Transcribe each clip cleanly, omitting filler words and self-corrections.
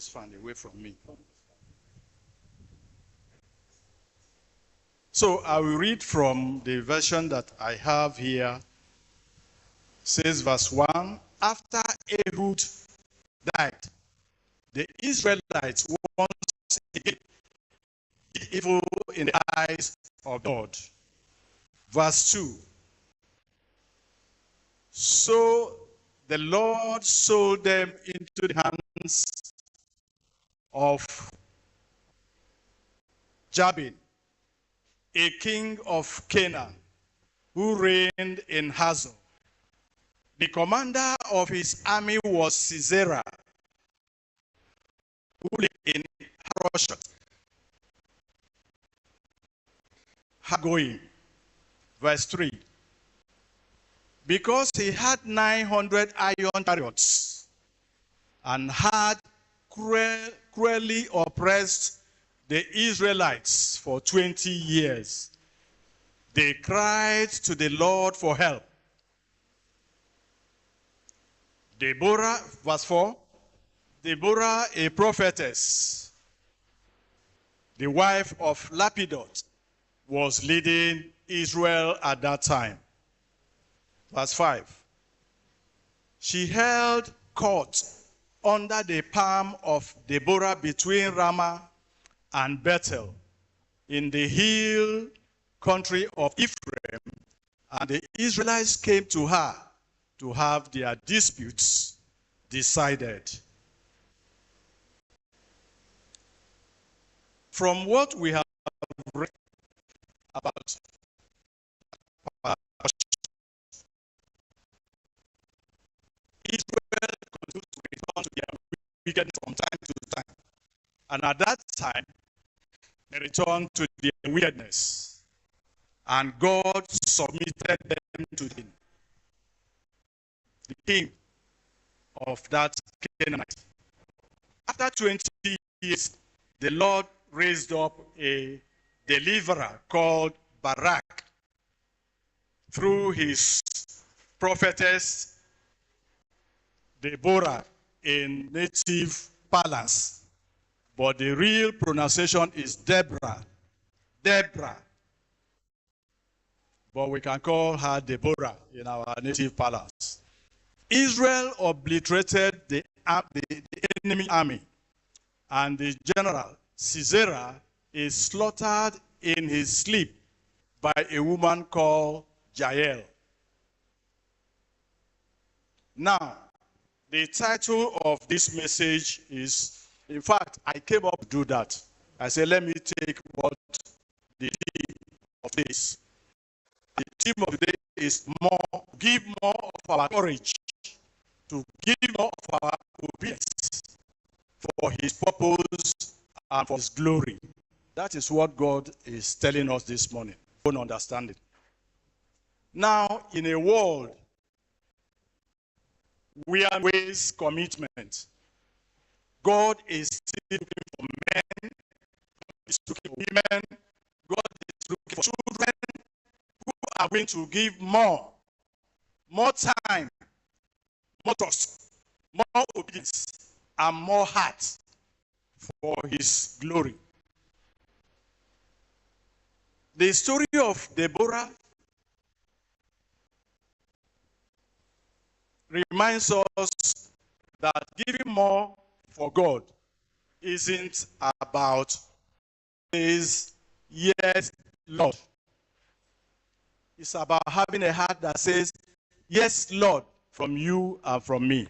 this fan away from me. So I will read from the version that I have here. It says verse 1, after Ehud died, the Israelites once again did evil in the eyes of God. Verse 2, so the Lord sold them into the hands of Jabin, a king of Canaan, who reigned in Hazor. The commander of his army was Sisera, who lived in Harosheth Hagoyim. Verse 3. Because he had 900 iron chariots and had cruelly oppressed the Israelites for 20 years, they cried to the Lord for help. Deborah, verse 4, Deborah, a prophetess, the wife of Lapidot, was leading Israel at that time. Verse 5, she held court under the palm of Deborah between Ramah and Bethel in the hill country of Ephraim, and the Israelites came to her to have their disputes decided. From what we have read about Israel continued to return to their wickedness from time to time. And at that time, they returned to their wickedness. And God submitted them to the king of that Canaanite. After 20 years, the Lord raised up a deliverer called Barak through his prophetess Deborah in native parlance. But the real pronunciation is Deborah. Deborah. But we can call her Deborah in our native parlance. Israel obliterated the enemy army, and the general Sisera is slaughtered in his sleep by a woman called Jael. Now, the title of this message is, in fact, I came up to do that. I said, let me take what the theme of this. The theme of the day is more, give more of our courage, to give more of our obedience for his purpose and for his glory. That is what God is telling us this morning. Don't understand it. Now, in a world where ways commitment, God is still looking for men, God is looking for women, God is looking for children who are going to give more time, more trust, more obedience, and more heart for his glory. The story of Deborah reminds us that giving more for God isn't about his yes, Lord. It's about having a heart that says, yes, Lord, from you and from me.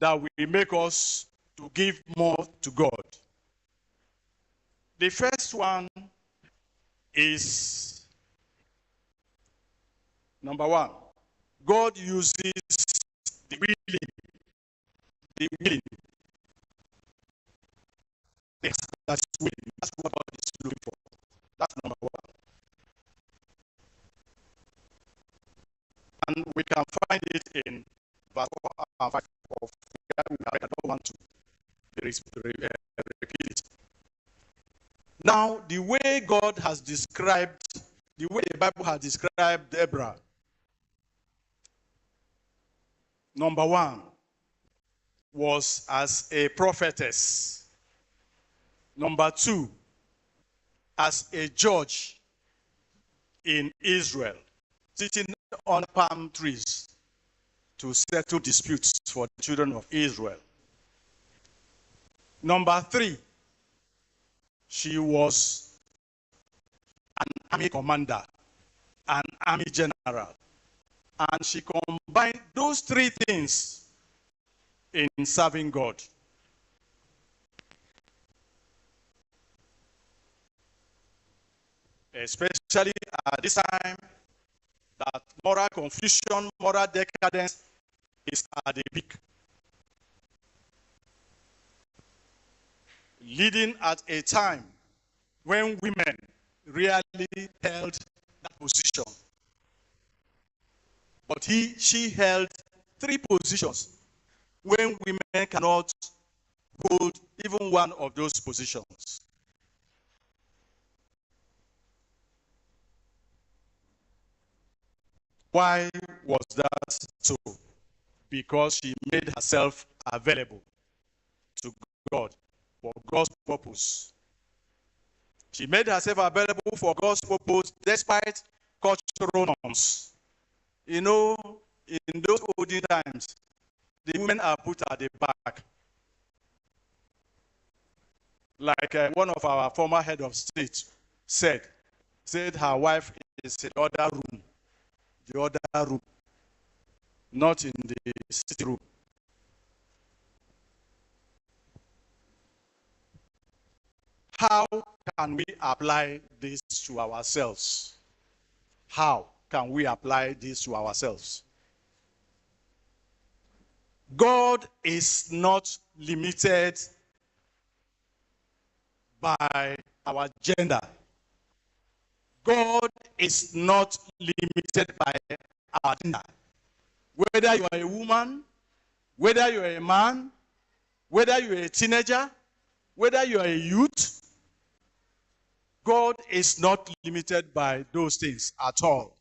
That will make us to give more to God. The first one is, number one, God uses the willing. That's willing. That's what God is looking for. That's number one. And we can find it in verse 4 and 5 of I don't want to repeat it. Now, the way God has described, the way the Bible has described Deborah, number one, was as a prophetess. Number 2, as a judge in Israel, sitting on palm trees to settle disputes for the children of Israel. Number 3, she was an army commander, an army general. And she combined those 3 things in serving God. Especially at this time that moral confusion, moral decadence is at the peak. Leading at a time when women really held that position. But she held 3 positions when women cannot hold even one of those positions. Why was that so? Because she made herself available to God for God's purpose. She made herself available for God's purpose despite cultural norms. You know, in those olden times, the women are put at the back. Like one of our former head of state said her wife is in the other room, not in the sitting room. How can we apply this to ourselves? How can we apply this to ourselves? God is not limited by our gender. God is not limited by our gender. Whether you are a woman, whether you are a man, whether you are a teenager, whether you are a youth, God is not limited by those things at all.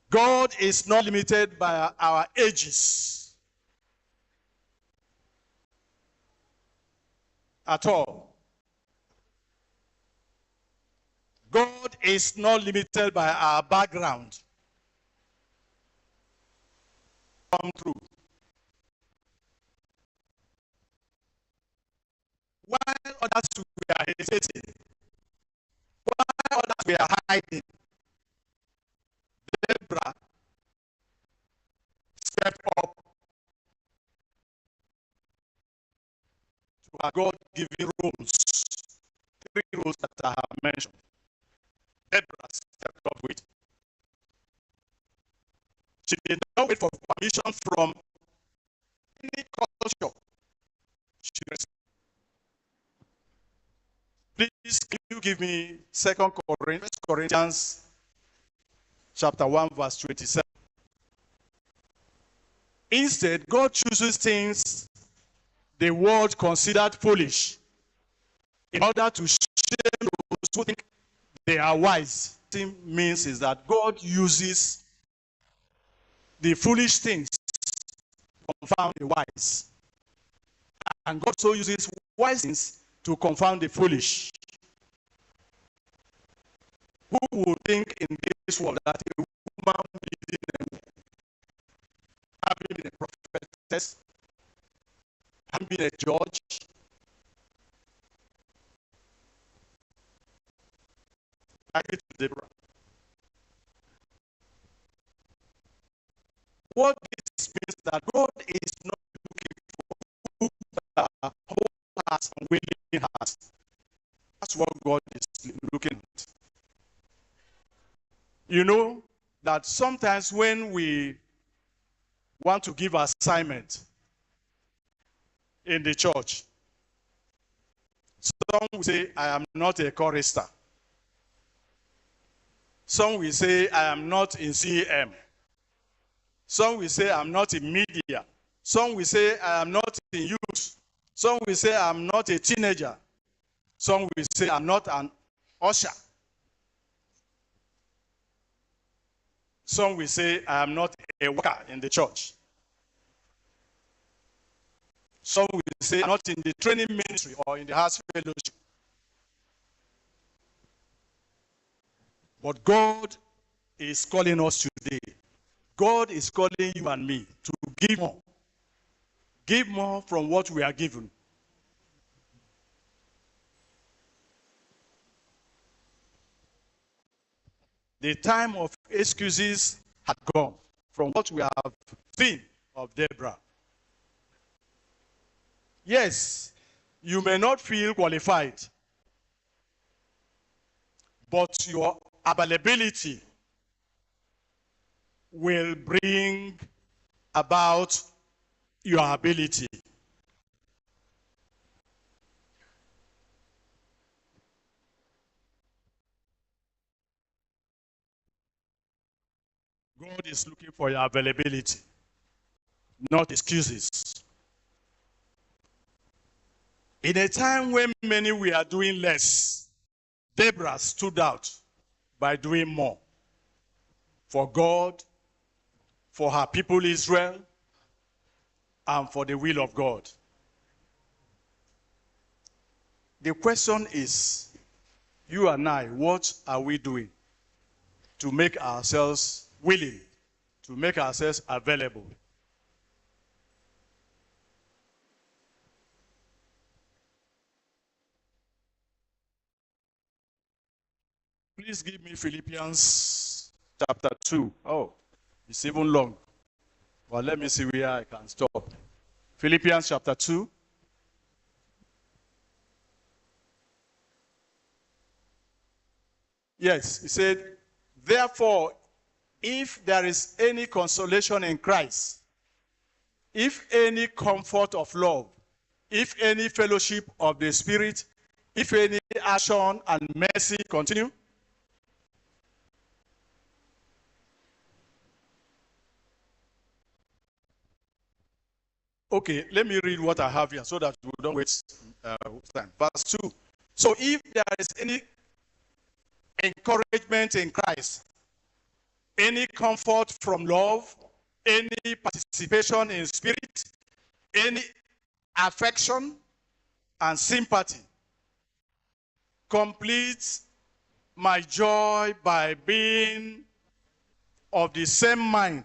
God is not limited by our ages at all. God is not limited by our background. Come through. While others were hesitating, while others were hiding, Deborah stepped up to her God-given roles. 3 roles that I have mentioned. Deborah stepped up with. She did not wait for permission from any culture. She received. Please, can you give me 2 Corinthians chapter 1, verse 27. Instead, God chooses things the world considered foolish in order to shame those who think they are wise. What it means is that God uses the foolish things to confound the wise. And God also uses wise things to confound the foolish. Who would think in this world that a woman leading having been a prophetess, having been a judge, like it to Deborah? What this means that God is not looking for who are whole hearts and willing hearts. That's what God is looking at. You know that sometimes when we want to give assignment in the church, some will say, I am not a chorister. Some will say, I am not in CM. Some will say, I'm not in media. Some will say, I am not in youth. Some will say, I'm not a teenager. Some will say, I'm not an usher. Some will say, I am not a worker in the church. Some will say, not in the training ministry or in the house fellowship. But God is calling us today. God is calling you and me to give more. Give more from what we are given. The time of excuses had gone from what we have seen of Deborah. Yes, you may not feel qualified, but your availability will bring about your ability. God is looking for your availability, not excuses. In a time when many were doing less, Deborah stood out by doing more for God, for her people Israel, and for the will of God. The question is, you and I, what are we doing to make ourselves willing, to make ourselves available? Please give me Philippians chapter 2. Oh, it's even long. Well, let me see where I can stop. Philippians chapter 2. Yes, he said, therefore, if there is any consolation in Christ, if any comfort of love, if any fellowship of the Spirit, if any action and mercy, continue. Okay, let me read what I have here so that we don't waste time. Verse 2. So if there is any encouragement in Christ, any comfort from love, any participation in spirit, any affection and sympathy, complete my joy by being of the same mind,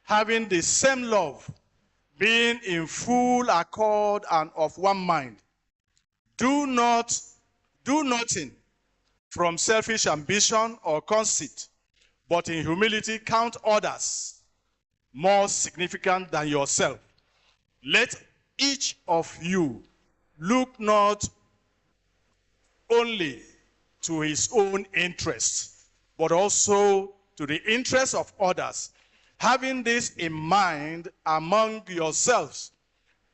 having the same love, being in full accord and of one mind. Do nothing from selfish ambition or conceit, but in humility count others more significant than yourself. Let each of you look not only to his own interests, but also to the interests of others, having this in mind among yourselves,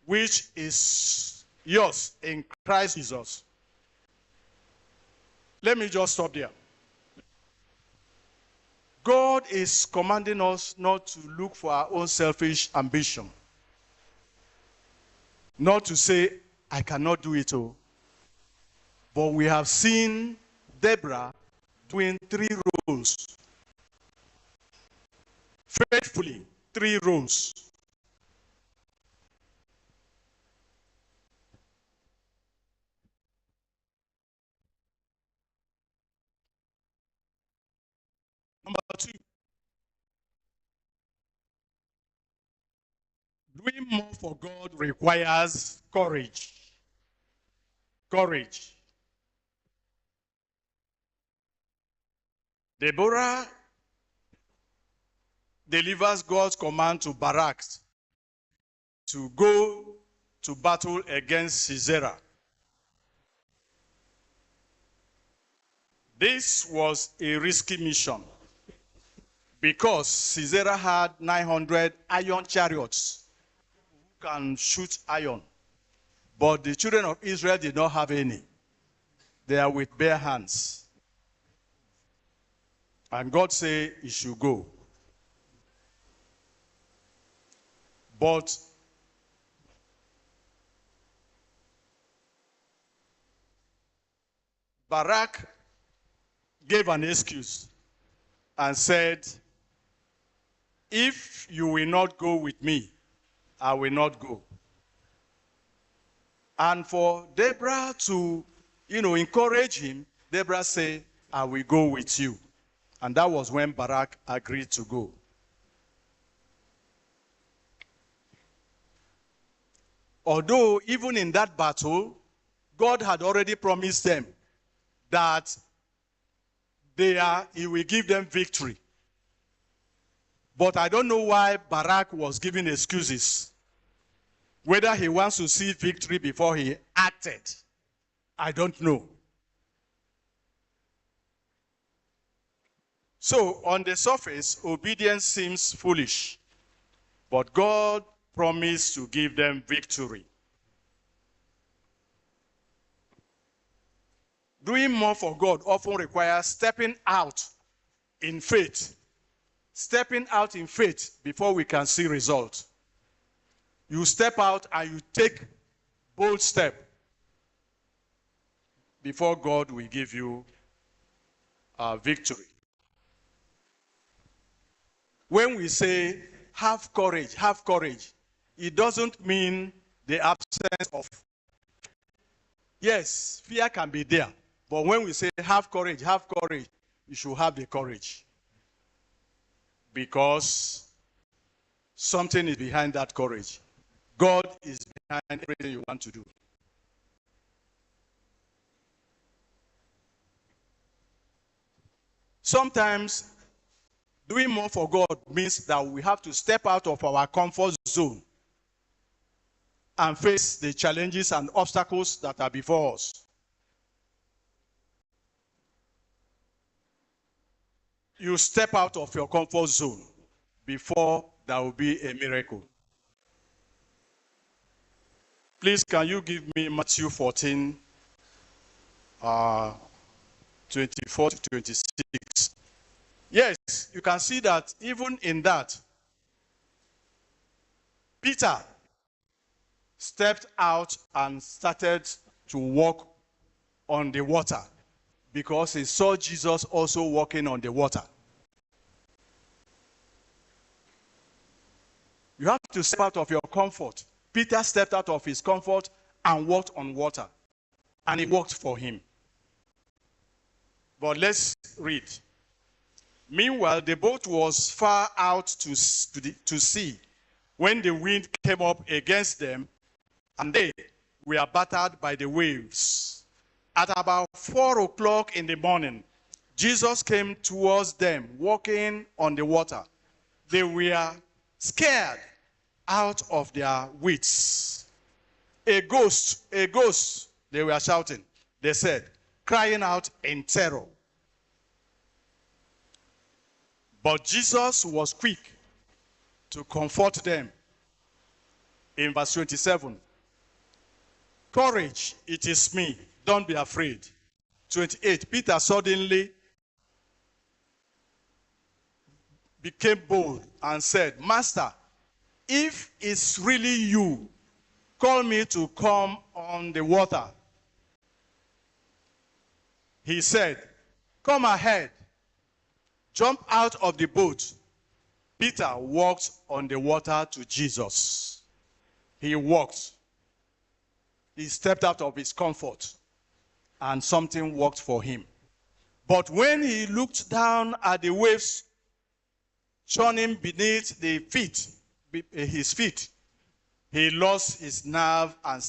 which is yours in Christ Jesus. Let me just stop there. God is commanding us not to look for our own selfish ambition. Not to say, I cannot do it all. But we have seen Deborah doing 3 roles. Faithfully, 3 roles. Number 2, doing more for God requires courage. Courage. Deborah delivers God's command to Barak to go to battle against Sisera. This was a risky mission because Sisera had 900 iron chariots who can shoot iron. But the children of Israel did not have any. They are with bare hands. And God said he should go. But Barak gave an excuse and said, if you will not go with me, I will not go. And for Deborah to, encourage him, Deborah said, I will go with you. And that was when Barak agreed to go. Although, even in that battle, God had already promised them that he will give them victory. But I don't know why Barak was giving excuses. Whether he wants to see victory before he acted, I don't know. So, on the surface, obedience seems foolish. But God promised to give them victory. Doing more for God often requires stepping out in faith. Stepping out in faith before we can see results. You step out and you take bold step before God will give you victory. When we say have courage, it doesn't mean the absence of. Yes, fear can be there. But when we say have courage, you should have the courage. Because something is behind that courage. God is behind everything you want to do. Sometimes doing more for God means that we have to step out of our comfort zone and face the challenges and obstacles that are before us. You step out of your comfort zone before there will be a miracle. Please, can you give me Matthew 14, 24 to 26? Yes, you can see that even in that, Peter stepped out and started to walk on the water because he saw Jesus also walking on the water. You have to step out of your comfort. Peter stepped out of his comfort and walked on water. And it worked for him. But let's read. Meanwhile, the boat was far out to sea when the wind came up against them, and they were battered by the waves. At about 4 o'clock in the morning, Jesus came towards them, walking on the water. They were scared out of their wits. A ghost, they were shouting. They said, crying out in terror. But Jesus was quick to comfort them. In verse 27, courage, it is me. Don't be afraid. 28, Peter suddenly became bold and said, Master, if it's really you, call me to come on the water. He said, come ahead. Jump out of the boat. Peter walked on the water to Jesus. He walked. He stepped out of his comfort. And something worked for him. But when he looked down at the waves churning beneath his feet, he lost his nerve and started